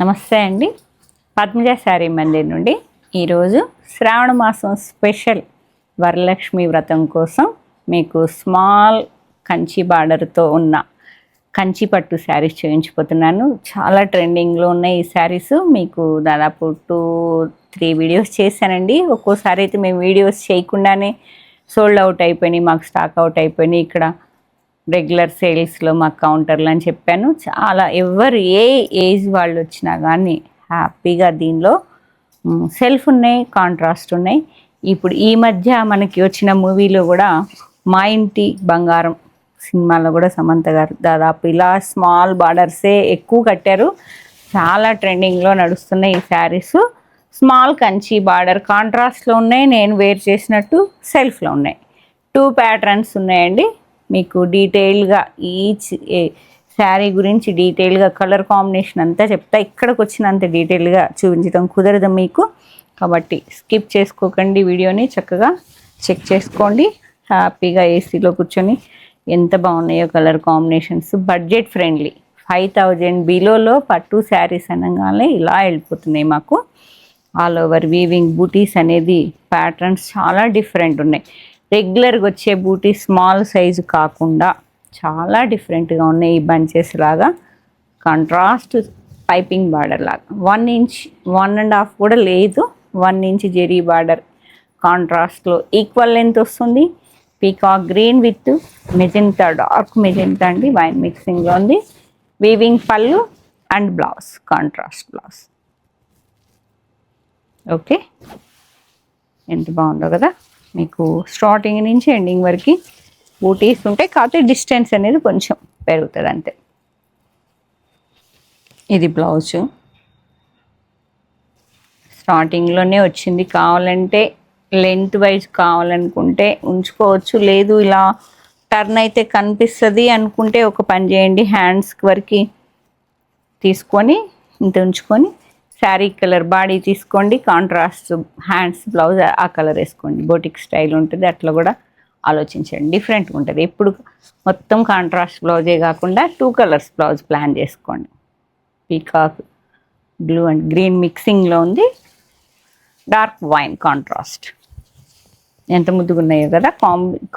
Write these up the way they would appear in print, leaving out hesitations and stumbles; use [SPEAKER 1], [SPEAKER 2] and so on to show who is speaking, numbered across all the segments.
[SPEAKER 1] నమస్తే అండి. పద్మజ శారీ మందిర్ నుండి ఈరోజు శ్రావణ మాసం స్పెషల్ వరలక్ష్మి వ్రతం కోసం మీకు స్మాల్ కంచి బార్డర్తో ఉన్న కంచి పట్టు శారీస్ చూపించిపోతున్నాను. చాలా ట్రెండింగ్లో ఉన్నాయి ఈ శారీస్. మీకు దాదాపు 2-3 వీడియోస్ చేశానండి. ఒక్కోసారి అయితే మేము వీడియోస్ చేయకుండానే సోల్డ్ అవుట్ అయిపోయినాయి, మాకు స్టాక్ అవుట్ అయిపోయినాయి ఇక్కడ రెగ్యులర్ సేల్స్లో మా కౌంటర్లు అని చెప్పాను. చాలా ఎవరు ఏ ఏజ్ వాళ్ళు వచ్చినా కానీ హ్యాపీగా దీనిలో సెల్ఫ్ ఉన్నాయి, కాంట్రాస్ట్ ఉన్నాయి. ఇప్పుడు ఈ మధ్య మనకి వచ్చిన మూవీలో కూడా మా ఇంటి బంగారం సినిమాలో కూడా సమంత గారు దాదాపు ఇలా స్మాల్ బార్డర్సే ఎక్కువ కట్టారు. చాలా ట్రెండింగ్లో నడుస్తున్నాయి ఈ శారీస్. స్మాల్ కంచి బార్డర్ కాంట్రాస్ట్లో ఉన్నాయి, నేను వేర్ చేసినట్టు సెల్ఫ్లో ఉన్నాయి. 2 ప్యాటర్న్స్ ఉన్నాయండి. మీకు డీటెయిల్గా ఈచ్ శారీ గురించి డీటెయిల్గా కలర్ కాంబినేషన్ అంతా చెప్తా. ఇక్కడికి వచ్చినంత డీటెయిల్గా చూపించడం కుదరదు మీకు, కాబట్టి స్కిప్ చేసుకోకండి. వీడియోని చక్కగా చెక్ చేసుకోండి. హ్యాపీగా ఏసీలో కూర్చొని ఎంత బాగున్నాయో కలర్ కాంబినేషన్స్. బడ్జెట్ ఫ్రెండ్లీ 5000 బిలోలో పట్టు శారీస్ అనగానే ఇలా వెళ్ళిపోతున్నాయి మాకు. ఆల్ ఓవర్ వీవింగ్ బూటీస్ అనేది ప్యాటర్న్స్ చాలా డిఫరెంట్ ఉన్నాయి. రెగ్యులర్గా వచ్చే బూటీ స్మాల్ సైజు కాకుండా చాలా డిఫరెంట్గా ఉన్నాయి. ఈ బంచెస్ లాగా కాంట్రాస్ట్ పైపింగ్ బార్డర్ లాగా 1 ఇంచ్ 1.5 కూడా లేదు, 1 ఇంచ్ జెరీ బార్డర్ కాంట్రాస్ట్లో ఈక్వల్ లెంత్ వస్తుంది. Peacock green with magenta, dark magenta అండి, వైన్ మిక్సింగ్లో ఉంది. వీవింగ్ పళ్ళు and blouse contrast blouse. Okay, ఎంత బాగుందో కదా. మీకు స్టార్టింగ్ నుంచి ఎండింగ్ వరకు బూటీస్ ఉంటాయి, కాకపోతే డిస్టెన్స్ అనేది కొంచెం పెరుగుతుంది అంతే. ఇది బ్లౌజ్ స్టార్టింగ్లోనే వచ్చింది. కావాలంటే లెంత్ వైజ్ కావాలనుకుంటే ఉంచుకోవచ్చు, లేదు ఇలా టర్న్ అయితే కనిపిస్తుంది అనుకుంటే ఒక పని చేయండి, హ్యాండ్స్ వరకు తీసుకొని ఇంత ఉంచుకొని శారీ కలర్ బాడీ తీసుకోండి, కాంట్రాస్ట్ హ్యాండ్స్ బ్లౌజ్ ఆ కలర్ వేసుకోండి. బోటిక్ స్టైల్ ఉంటుంది, అట్లా కూడా ఆలోచించండి. డిఫరెంట్గా ఉంటుంది. ఎప్పుడు మొత్తం కాంట్రాస్ట్ బ్లౌజే కాకుండా 2 కలర్స్ బ్లౌజ్ ప్లాన్ చేసుకోండి. పీకాక్ బ్లూ అండ్ గ్రీన్ మిక్సింగ్లో ఉంది, డార్క్ వైన్ కాంట్రాస్ట్. ఎంత ముద్దుగా ఉన్నాయో కదా.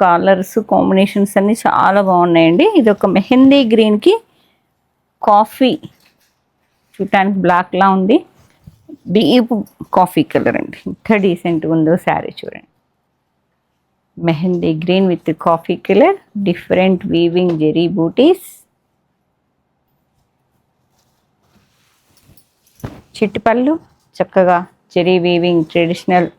[SPEAKER 1] కలర్స్ కాంబినేషన్స్ అన్నీ చాలా బాగున్నాయండి. ఇది ఒక మెహందీ గ్రీన్కి కాఫీ, చూడటానికి బ్లాక్లా ఉంది, డీప్ కాఫీ కలర్ అండి. ఎంత డీసెంట్గా ఉందో శారీ చూడండి. Mehndi green with coffee colour, different weaving zari butis, చిట్టి పళ్ళు చక్కగా జెరీ వీవింగ్ ట్రెడిషనల్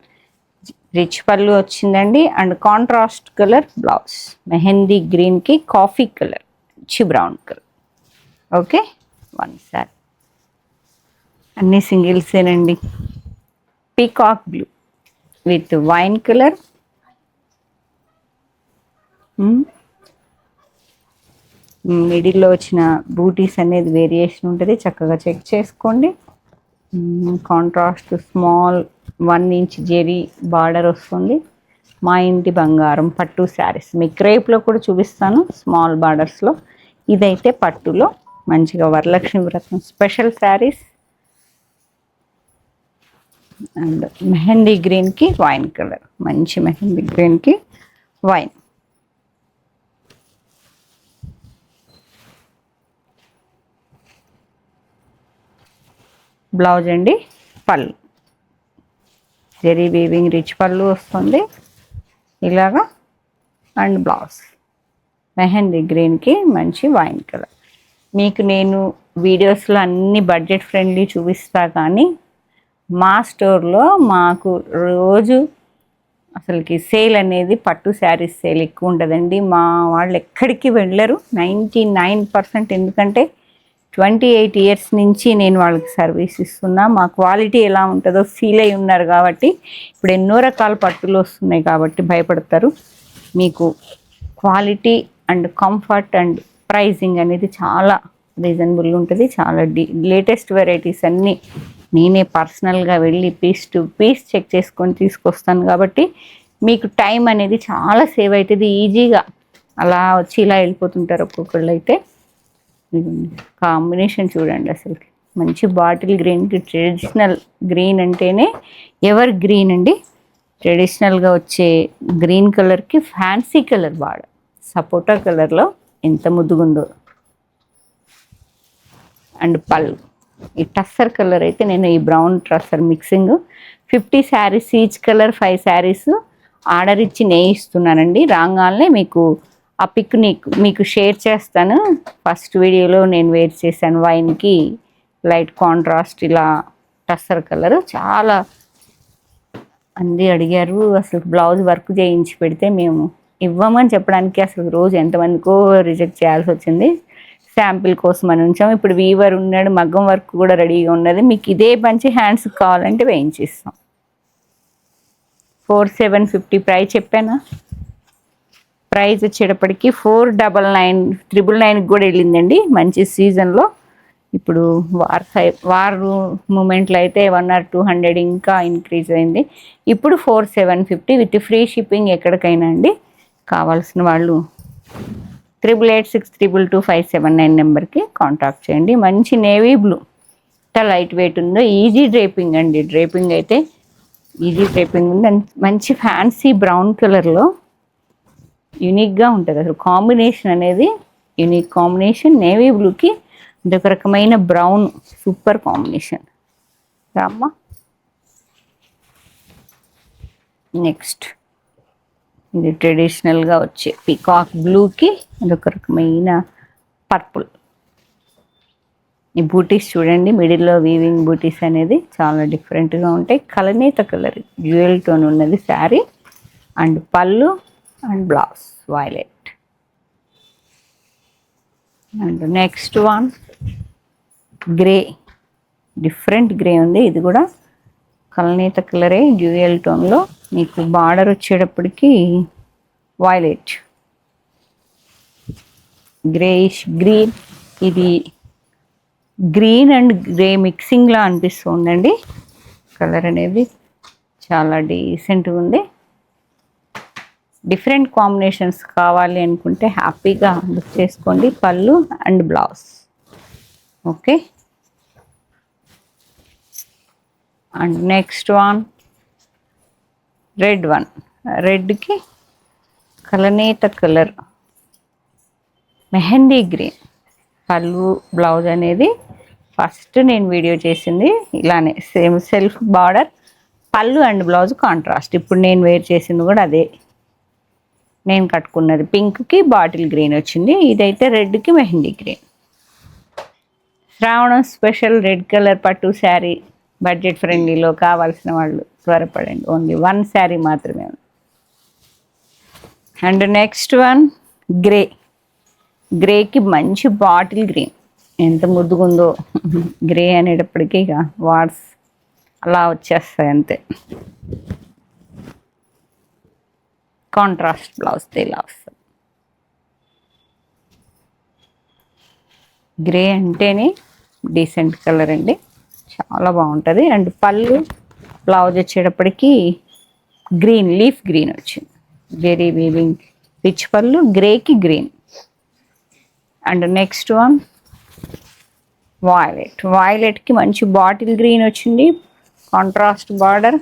[SPEAKER 1] రిచ్ పళ్ళు వచ్చిందండి. And contrast colour blouse mehndi గ్రీన్కి కాఫీ కలర్, చి బ్రౌన్ కలర్. Okay, 1 sari. అన్నీ సింగిల్సేనండి. Peacock blue with wine colour, మిడిల్లో వచ్చిన బూటీస్ అనేది వేరియేషన్ ఉంటుంది, చక్కగా చెక్ చేసుకోండి. Contrast small 1 inch zari border వస్తుంది. మా ఇంటి బంగారం పట్టు శారీస్ మీకు క్రేప్లో కూడా చూపిస్తాను స్మాల్ బార్డర్స్లో. ఇదైతే పట్టులో మంచిగా వరలక్ష్మి వ్రతం స్పెషల్ శారీస్. అండ్ మెహందీ గ్రీన్కి వైన్ కలర్, మంచి మెహందీ గ్రీన్కి వైన్. బ్లౌజ్ అండి, పళ్ళు జెరీ వీవింగ్ రిచ్ పళ్ళు వస్తుంది ఇలాగా. అండ్ బ్లౌజ్ మెహందీ గ్రీన్కి మంచి వైన్ కలర్. మీకు నేను వీడియోస్లో అన్ని బడ్జెట్ ఫ్రెండ్లీ చూపిస్తా, కానీ మా స్టోర్లో మాకు రోజు అసలుకి సేల్ అనేది పట్టు శారీస్ సేల్ ఎక్కువ ఉంటుందండి. మా వాళ్ళు ఎక్కడికి వెళ్ళరు 99%. ఎందుకంటే 28 ఇయర్స్ నుంచి నేను వాళ్ళకి సర్వీస్ ఇస్తున్నా. మా క్వాలిటీ ఎలా ఉంటుందో ఫీల్ అయి ఉన్నారు కాబట్టి. ఇప్పుడు ఎన్నో రకాల పట్టులు వస్తున్నాయి కాబట్టి భయపడతారు. మీకు quality and comfort and pricing అనేది చాలా రీజనబుల్ ఉంటుంది. చాలా లేటెస్ట్ వెరైటీస్ అన్నీ నేనే పర్సనల్గా వెళ్ళి పీస్ టు పీస్ చెక్ చేసుకొని తీసుకొస్తాను కాబట్టి మీకు టైం అనేది చాలా సేవ్ అవుతుంది. ఈజీగా అలా వచ్చి ఇలా వెళ్ళిపోతుంటారు ఒక్కొక్కళ్ళు అయితే. కాంబినేషన్ చూడండి, అసలు మంచి బాటిల్ గ్రీన్కి ట్రెడిషనల్ గ్రీన్ అంటేనే ఎవర్ గ్రీన్ అండి. ట్రెడిషనల్గా వచ్చే గ్రీన్ కలర్కి ఫ్యాన్సీ కలర్ బార్డర్, సపోటా కలర్లో ఎంత ముద్దుగుందో. అండ్ పళ్ళు ఈ టస్సర్ కలర్ అయితే నేను ఈ brown tussar mixing 50 saris, each colour 5 saris order ఇచ్చి నేయిస్తున్నానండి. రాగానే మీకు ఆ పిక్ మీకు షేర్ చేస్తాను. ఫస్ట్ వీడియోలో నేను వేర్ చేశాను వైన్కి లైట్ కాంట్రాస్ట్ ఇలా టస్సర్ కలర్. చాలా అంది అడిగారు, అసలు బ్లౌజ్ వర్క్ చేయించి పెడితే మేము ఇవ్వమని చెప్పడానికి అసలు రోజు ఎంతమందికో రిజెక్ట్ చేయాల్సి వచ్చింది. శాంపిల్ కోసం అని ఉంచాం. ఇప్పుడు వీవర్ ఉన్నాడు, మగ్గం వర్క్ కూడా రెడీగా ఉన్నది. మీకు ఇదే మంచి హ్యాండ్స్ కావాలంటే వేయించిస్తాం. 4750 ప్రైస్ చెప్పానా. ప్రైస్ వచ్చేటప్పటికి 499 కూడా వెళ్ళిందండి మంచి సీజన్లో. ఇప్పుడు వార్ మూమెంట్లో అయితే 100 or 200 ఇంకా ఇంక్రీజ్ అయింది. ఇప్పుడు 4750 విత్ ఫ్రీ షిప్పింగ్ ఎక్కడికైనా అండి. కావాల్సిన వాళ్ళు 8886222579 నెంబర్కి కాంటాక్ట్ చేయండి. మంచి నేవీ బ్లూ ఎంత లైట్ వెయిట్ ఉందో, ఈజీ డ్రేపింగ్ అండి. డ్రేపింగ్ అయితే ఈజీ డ్రేపింగ్ ఉంది. మంచి ఫ్యాన్సీ బ్రౌన్ కలర్లో యూనిక్గా ఉంటుంది. అసలు కాంబినేషన్ అనేది యూనిక్ కాంబినేషన్. నేవీ బ్లూకి ఇదొక రకమైన బ్రౌన్ సూపర్ కాంబినేషన్. రామ్మా నెక్స్ట్ ఇది ట్రెడిషనల్గా వచ్చే పీకాక్ బ్లూకి అదొక రకమైన పర్పుల్. ఈ బూటీస్ చూడండి, మిడిల్లో వీవింగ్ బూటీస్ అనేది చాలా డిఫరెంట్గా ఉంటాయి. కలనేత కలర్ డ్యూయల్ టోన్ ఉన్నది శారీ. అండ్ పళ్ళు and blouse violet. And next one grey, different grey ఉంది. ఇది కూడా కలనేత కలరే డ్యూయల్ టోన్లో. మీకు బార్డర్ వచ్చేటప్పటికి వైలెట్, గ్రేయిష్ గ్రీన్. ఇది గ్రీన్ అండ్ గ్రే మిక్సింగ్లా అనిపిస్తుందండి. కలర్ అనేది చాలా డీసెంట్గా ఉంది. డిఫరెంట్ కాంబినేషన్స్ కావాలి అనుకుంటే హ్యాపీగా బుక్ చేసుకోండి. పళ్ళు and blouse. Okay. And next one red one. రెడ్కి కలనేత కలర్ మెహందీ గ్రీన్. పళ్ళు బ్లౌజ్ అనేది ఫస్ట్ నేను వీడియో చేసింది ఇలానే సేమ్ సెల్ఫ్ బార్డర్, పళ్ళు అండ్ బ్లౌజ్ కాంట్రాస్ట్. ఇప్పుడు నేను వేర్ చేసింది కూడా అదే. నేను కట్టుకున్నది పింక్కి బాటిల్ గ్రీన్ వచ్చింది. ఇదైతే రెడ్కి మెహందీ గ్రీన్. శ్రావణం స్పెషల్ రెడ్ కలర్ పట్టు శారీ బడ్జెట్ ఫ్రెండ్లీలో కావాల్సిన వాళ్ళు త్వరపడండి. ఓన్లీ 1 శారీ మాత్రమే. And next one grey. గ్రేకి మంచి బాటిల్ గ్రీన్ ఎంత ముద్దుగుందో. గ్రే అనేటప్పటికీ ఇక వాట్స్ అలా వచ్చేస్తాయి అంతే. కాంట్రాస్ట్ బ్లౌజ్ ఇలా వస్తుంది. గ్రే అంటేనే డీసెంట్ కలర్ అండి, చాలా బాగుంటుంది. అండ్ పళ్ళు బ్లౌజ్ వచ్చేటప్పటికి గ్రీన్ లీఫ్ గ్రీన్ వచ్చింది. జెరీ వీవింగ్ రిచ్ పళ్ళు, గ్రేకి green. And next one violet. వైలెట్కి మంచి బాటిల్ గ్రీన్ వచ్చింది, కాంట్రాస్ట్ బార్డర్.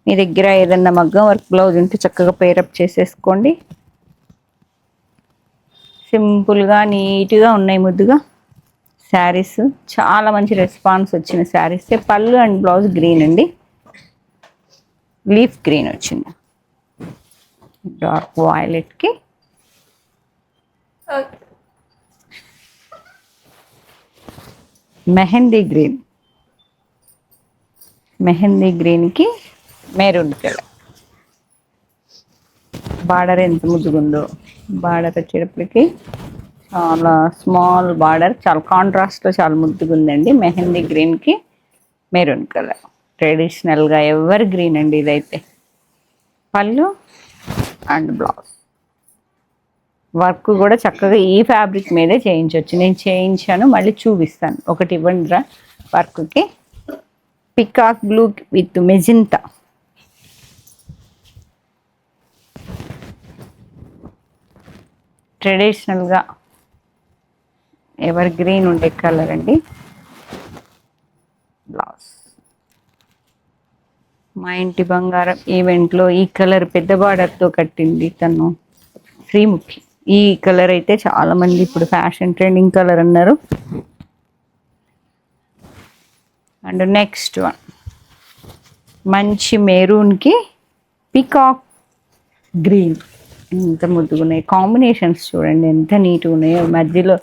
[SPEAKER 1] మీ దగ్గర ఏదన్నా మగ్గం వర్క్ బ్లౌజ్ ఉంటే చక్కగా పేరప్ చేసేసుకోండి. సింపుల్గా నీట్గా ఉన్నాయి ముద్దుగా శారీస్. చాలా మంచి రెస్పాన్స్ వచ్చిన శారీస్. పళ్ళు అండ్ బ్లౌజ్ గ్రీన్ అండి, లీఫ్ గ్రీన్ వచ్చింది. డార్క్ వైలెట్కి మెహందీ గ్రీన్. మెహందీ గ్రీన్కి మెరూన్ కలర్. బార్డర్ ఎంత ముద్దుగుందో. బార్డర్ వచ్చేటప్పటికి చాలా స్మాల్ బార్డర్, చాలా కాంట్రాస్ట్లో చాలా ముద్దుగా ఉందండి. మెహందీ గ్రీన్కి మెరూన్ కలర్. ట్రెడిషనల్గా ఎవర్ గ్రీన్ అండి ఇదైతే. పళ్ళు అండ్ బ్లౌజ్. వర్క్ కూడా చక్కగా ఈ ఫ్యాబ్రిక్ మీదే చేయించవచ్చు. నేను చేయించాను, మళ్ళీ చూపిస్తాను. ఒకటి ఇవ్వండి రా వర్క్కి. Peacock blue with మెజింతా. ట్రెడిషనల్గా ఎవర్ గ్రీన్ ఉండే కలర్ అండి. బ్లౌజ్. మా ఇంటి బంగారం ఈవెంట్లో ఈ కలర్ పెద్ద బార్డర్తో కట్టింది తను, శ్రీముఖి. ఈ కలర్ అయితే చాలా మంది ఇప్పుడు ఫ్యాషన్ ట్రెండింగ్ కలర్ అన్నారు. అండ్ నెక్స్ట్ వన్ మంచి మెరూన్కి పీకాక్ గ్రీన్. ఎంత ముద్దుగా ఉన్నాయి కాంబినేషన్స్, చూడండి ఎంత నీట్గా ఉన్నాయో. మధ్యలో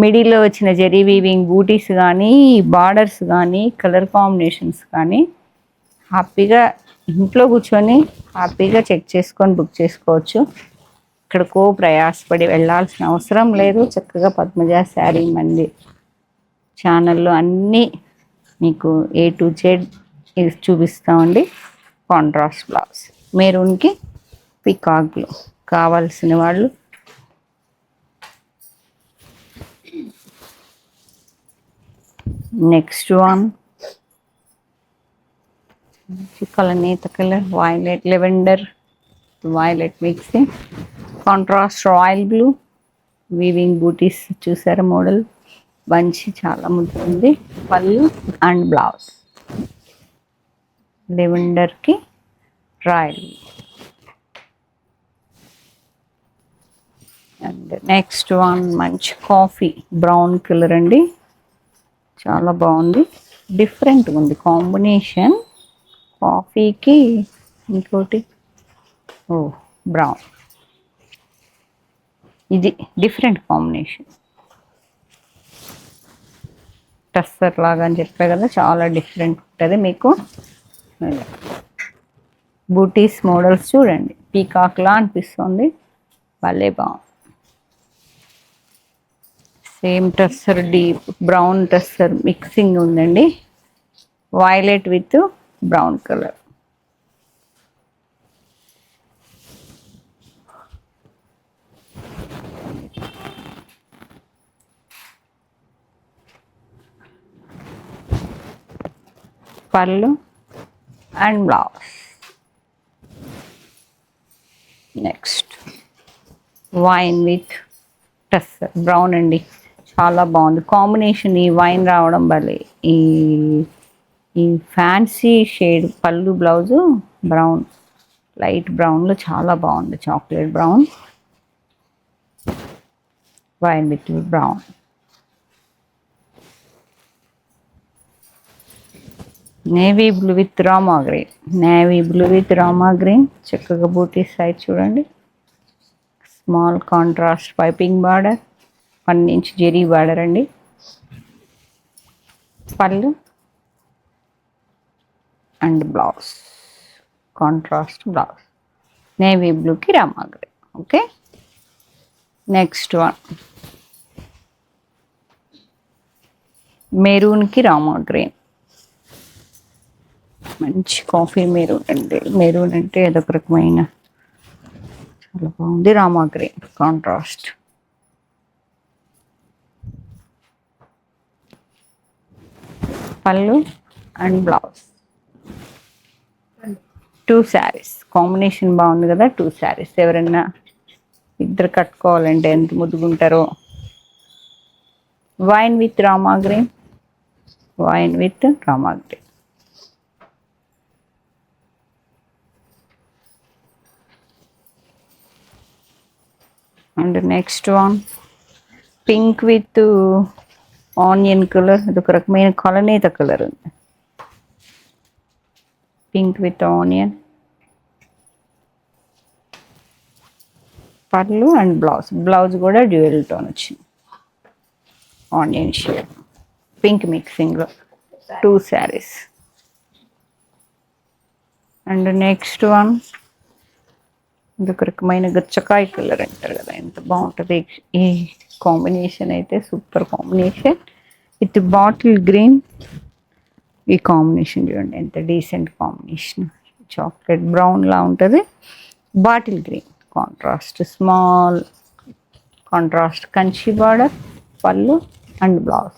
[SPEAKER 1] మిడిల్లో వచ్చిన జెరీ వీవింగ్ బూటీస్ కానీ, బార్డర్స్ కానీ, కలర్ కాంబినేషన్స్ కానీ హ్యాపీగా ఇంట్లో కూర్చొని హ్యాపీగా చెక్ చేసుకొని బుక్ చేసుకోవచ్చు. ఇక్కడికో ప్రయాసపడి వెళ్ళాల్సిన అవసరం లేదు. చక్కగా పద్మజ శారీ మంది ఛానల్లో అన్నీ మీకు A to Z చూపిస్తామండి. కాంట్రాస్ట్ బ్లౌజ్ మెరూన్కి పికాక్లు కావాల్సిన వాళ్ళు నెక్స్ట్ వన్ కలర్, నేత colour, violet, lavender, violet mixing, contrast royal blue, weaving butis చూసారా మోడల్, బంచి చాలా ముద్దుంది. పళ్ళు అండ్ బ్లౌజ్ లెవెండర్కి రాయల్. అండ్ నెక్స్ట్ వన్ మంచి కాఫీ బ్రౌన్ కలర్ అండి, చాలా బాగుంది, డిఫరెంట్గా ఉంది కాంబినేషన్. కాఫీకి ఇంకోటి బ్రౌన్, ఇది డిఫరెంట్ కాంబినేషన్. టస్సర్ లాగా అని చెప్పే కదా, చాలా డిఫరెంట్ ఉంటుంది మీకు. బూటీస్ మోడల్స్ చూడండి, పీకాక్లా అనిపిస్తుంది, భలే బాగుంది. Same tussar, deep brown tussar mixing ఉందండి, violet with brown colour. Pallu and blouse. Next wine with tussar brown అండి, చాలా బాగుంది కాంబినేషన్. ఈ వైన్ రావడం వల్ల ఈ fancy shade pallu, blouse brown, light బ్రౌన్లో చాలా బాగుంది. Chocolate brown, wine with brown. Navy blue with Rama green, navy blue with Rama green. చక్కగా బూటీ సైజ్ చూడండి, small contrast piping border, 1 inch zari border అండి. పళ్ళు and blouse contrast blouse, navy బ్లూకి Rama green. Okay, next one మెరూన్కి Rama green, మంచి కాఫీ మెరూన్ అండి. Maroon అంటే అదొక రకమైన చాలా బాగుంది. Rama green contrast. పళ్ళు అండ్ బ్లౌజ్. 2 శారీస్ కాంబినేషన్ బాగుంది కదా, 2 శారీస్. ఎవరైనా ఇద్దరు కట్టుకోవాలంటే ఎంత ముద్దుగుంటారో. Wine with Rama green, wine with Rama green. And next one pink with onion colour, అదొక రకమైన కలనేత కలర్ ఉంది. పింక్ విత్ ఆనియన్, పళ్ళు అండ్ బ్లౌజ్. బ్లౌజ్ కూడా డ్యూయల్ టోన్ వచ్చింది, ఆనియన్ షేడ్ పింక్ మిక్సింగ్లో 2 శారీస్. అండ్ నెక్స్ట్ వన్ ఇదొక రకమైన గచ్చకాయ కలర్ అంటారు కదా, ఎంత బాగుంటుంది ఈ కాంబినేషన్. అయితే super combination with bottle green. ఈ కాంబినేషన్ చూడండి ఎంత డీసెంట్ కాంబినేషన్. చాక్లెట్ బ్రౌన్ లా ఉంటుంది, bottle green contrast, small contrast Kanchi border, పళ్ళు అండ్ బ్లౌజ్.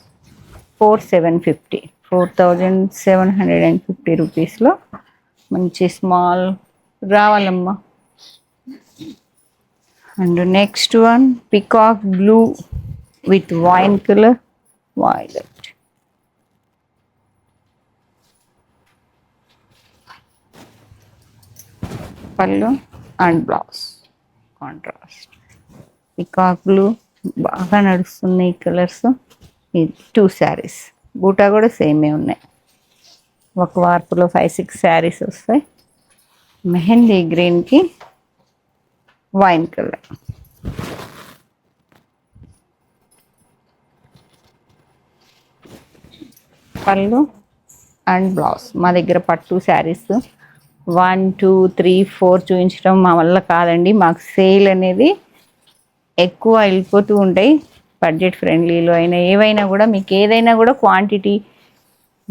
[SPEAKER 1] 4750 రూపీస్లో మంచి స్మాల్ రావాలమ్మా. And next one peacock blue with wine colour, violet. పళ్ళు and blouse contrast. Peacock blue బాగా నడుస్తున్నాయి కలర్స్. ఇది 2 శారీస్. బూటా కూడా సేమే ఉన్నాయి. ఒక వార్పులో 5-6 శారీస్ వస్తాయి. మెహందీ గ్రీన్కి wine colour. Pallu and blouse. మా దగ్గర పట్టు శారీస్ 1, 2, 3, 4 చూపించడం మా వల్ల కాదండి. మాకు సేల్ అనేది ఎక్కువ వెళ్ళిపోతూ ఉంటాయి. బడ్జెట్ ఫ్రెండ్లీలో అయినా ఏవైనా కూడా మీకు ఏదైనా కూడా క్వాంటిటీ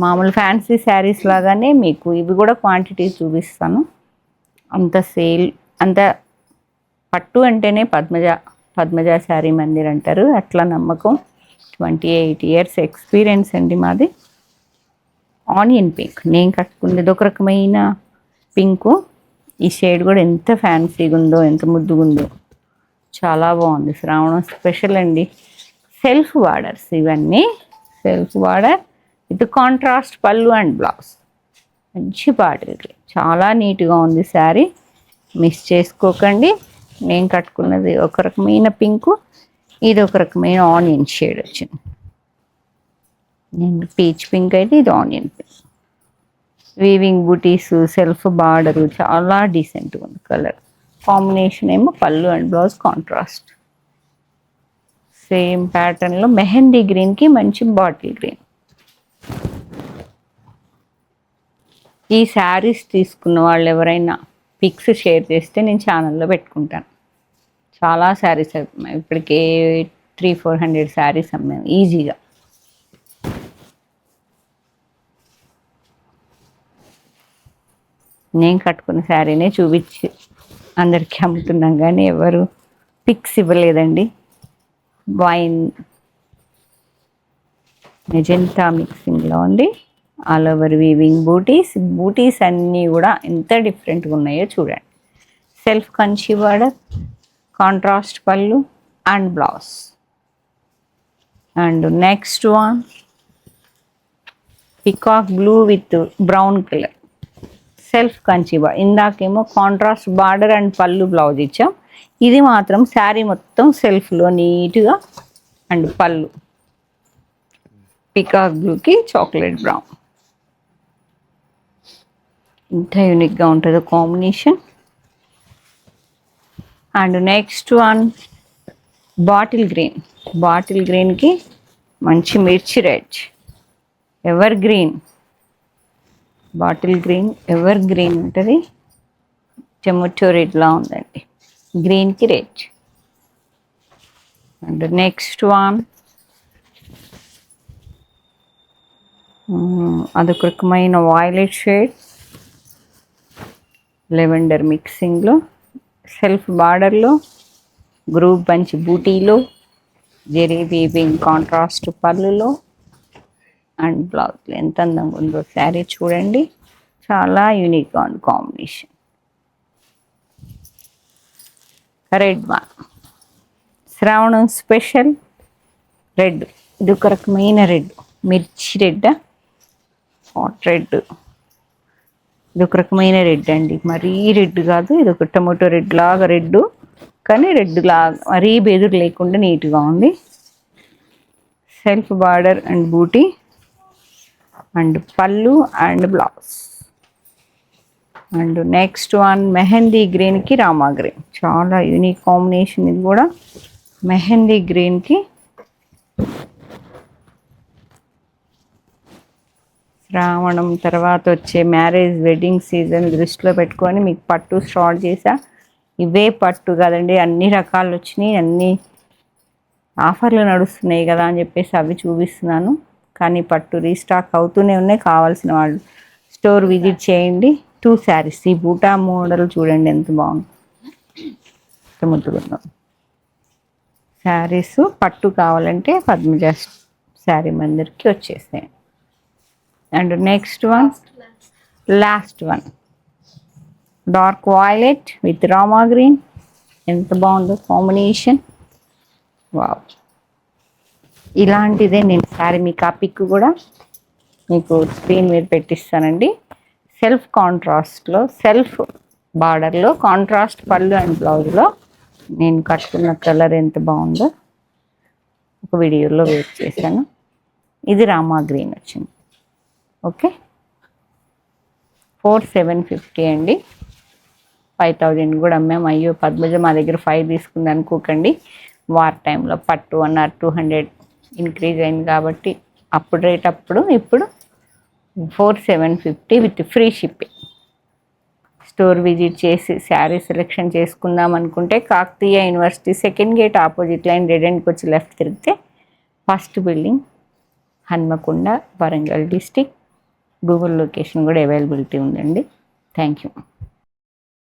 [SPEAKER 1] మామూలు ఫ్యాన్సీ శారీస్ లాగానే మీకు ఇవి కూడా క్వాంటిటీ చూపిస్తాను. అంత సేల్ అంత పట్టు అంటేనే పద్మజ శారీ మందిర్ అంటారు. అట్లా నమ్మకం. 28 years ఎక్స్పీరియన్స్ అండి మాది. ఆనియన్ పింక్ నేను కట్టుకునేది ఒక రకమైన పింకు. ఈ షేడ్ కూడా ఎంత ఫ్యాన్సీగా ఉందో, ఎంత ముద్దుగా ఉందో, చాలా బాగుంది. శ్రావణం స్పెషల్ అండి. సెల్ఫ్ బార్డర్స్ ఇవన్నీ. సెల్ఫ్ బార్డర్ విత్ కాంట్రాస్ట్ పళ్ళు అండ్ బ్లౌజ్. మంచి బార్డర్. చాలా నీట్గా ఉంది శారీ. మిస్ చేసుకోకండి. నేను కట్టుకున్నది ఒక రకమైన పింకు, ఇది ఒక రకమైన ఆనియన్ షేడ్ వచ్చింది. నేను పీచ్ పింక్ అయితే ఇది ఆనియన్ పింక్. వీవింగ్ బూటీస్, సెల్ఫ్ బార్డరు చాలా డీసెంట్గా ఉంది. కలర్ కాంబినేషన్ ఏమో పళ్ళు అండ్ బ్లౌజ్ కాంట్రాస్ట్. సేమ్ ప్యాటర్న్లో మెహందీ గ్రీన్కి మంచి బాటిల్ గ్రీన్. ఈ శారీస్ తీసుకున్న వాళ్ళు ఎవరైనా పిక్స్ షేర్ చేస్తే నేను ఛానల్లో పెట్టుకుంటాను. చాలా శారీస్ ఇప్పటికే 300-400 శారీస్ అమ్మాను ఈజీగా. నేను కట్టుకున్న శారీనే చూపించి అందరికీ అమ్ముతున్నాం, కానీ ఎవరు పిక్స్ ఇవ్వలేదండి. వైన్ మెజెంటా మిక్సింగ్లో ఉంది. ఆల్ ఓవర్ వీవింగ్ బూటీస్ అన్నీ కూడా ఎంత డిఫరెంట్గా ఉన్నాయో చూడండి. సెల్ఫ్ కంచి బార్డర్, కాంట్రాస్ట్ పళ్ళు and blouse. And next one peacock blue with brown colour. Self Kanchi border. ఇందాకేమో కాంట్రాస్ట్ బార్డర్ అండ్ పళ్ళు బ్లౌజ్ ఇచ్చాం. ఇది మాత్రం శారీ మొత్తం సెల్ఫ్లో నీట్గా అండ్ పళ్ళు పికాక్ బ్లూకి చాక్లెట్ బ్రౌన్. ఇంత యూనిక్గా ఉంటుందో combination. And next one bottle గ్రీన్కి మంచి మిర్చి red. Evergreen bottle green evergreen ఉంటుంది. టొమాటో రెడ్లా ఉందండి. గ్రీన్కి రెడ్. అండ్ నెక్స్ట్ వన్ అదొక రకమైన వైలెట్ షేడ్, లెవెండర్ మిక్సింగ్లో, సెల్ఫ్ బార్డర్లో, గ్రూప్ బంచ్ బూటీలో, జెరీ వీవింగ్ కాంట్రాస్ట్ పళ్ళులో అండ్ బ్లౌజ్లో. ఎంత అందంగా ఉందో శారీ చూడండి. చాలా యూనిక్గా ఉంది combination. Red one Shravanam special red. ఇది ఒక రకమైన రెడ్, మిర్చి రెడ్, హాట్ రెడ్. ఇది ఒక రకమైన రెడ్ అండి. మరీ రెడ్ కాదు, ఇది ఒక టొమాటో రెడ్ లాగా రెడ్, కానీ రెడ్ లాగా మరీ బెదురు లేకుండా నీట్గా ఉంది. Self border and buti and పళ్ళు and blouse. And next one mehndi గ్రీన్కి రామా గ్రీన్. చాలా యూనిక్ కాంబినేషన్ ఇది కూడా. మెహందీ గ్రీన్కి శ్రావణం తర్వాత వచ్చే మ్యారేజ్ వెడ్డింగ్ సీజన్ దృష్టిలో పెట్టుకొని మీకు పట్టు స్టార్ట్ చేసా. ఇవే పట్టు కదండి, అన్ని రకాలు వచ్చినాయి, అన్ని ఆఫర్లు నడుస్తున్నాయి కదా అని చెప్పేసి అవి చూపిస్తున్నాను. కానీ పట్టు రీస్టాక్ అవుతూనే ఉన్నాయి. కావాల్సిన వాళ్ళు స్టోర్ విజిట్ చేయండి. 2 శారీస్. ఈ బూటా మోడల్ చూడండి ఎంత బాగుంది, ఎంత ముద్దుగా. శారీస్ పట్టు కావాలంటే పద్మజ శారీ మందిర్కి వచ్చేసాయి. And next one last one dark violet with Rama green. ఎంత బాగుందో కాంబినేషన్. వావ్, ఇలాంటిదే నేను శారీ మీకు ఆ పిక్ కూడా మీకు స్క్రీన్ మీద పెట్టిస్తానండి. సెల్ఫ్ కాంట్రాస్ట్లో సెల్ఫ్ బార్డర్లో కాంట్రాస్ట్ పళ్ళు అండ్ బ్లౌజ్లో నేను కట్టుకున్న కలర్ ఎంత బాగుందో ఒక వీడియోలో వేట్ చేశాను. ఇది రామా గ్రీన్ వచ్చింది. ఓకే, 4750 అండి. 5000 కూడా అమ్మాము. అయ్యో పద్మజ మా దగ్గర 5 తీసుకుంది అనుకోకండి. వార్ టైంలో పట్టు 1 or 200 ఇంక్రీజ్ అయింది కాబట్టి అప్పుడు రేట్ అప్పుడు, ఇప్పుడు 4750 with free shipping. Store visit చేసి శారీ సెలెక్షన్ చేసుకుందాం అనుకుంటే Kakatiya university second gate opposite line red ఎండ్కి వచ్చి లెఫ్ట్ తిరిగితే first building, Hanamkonda, Warangal district. Google location కూడా అవైలబిలిటీ ఉందండి. Thank you.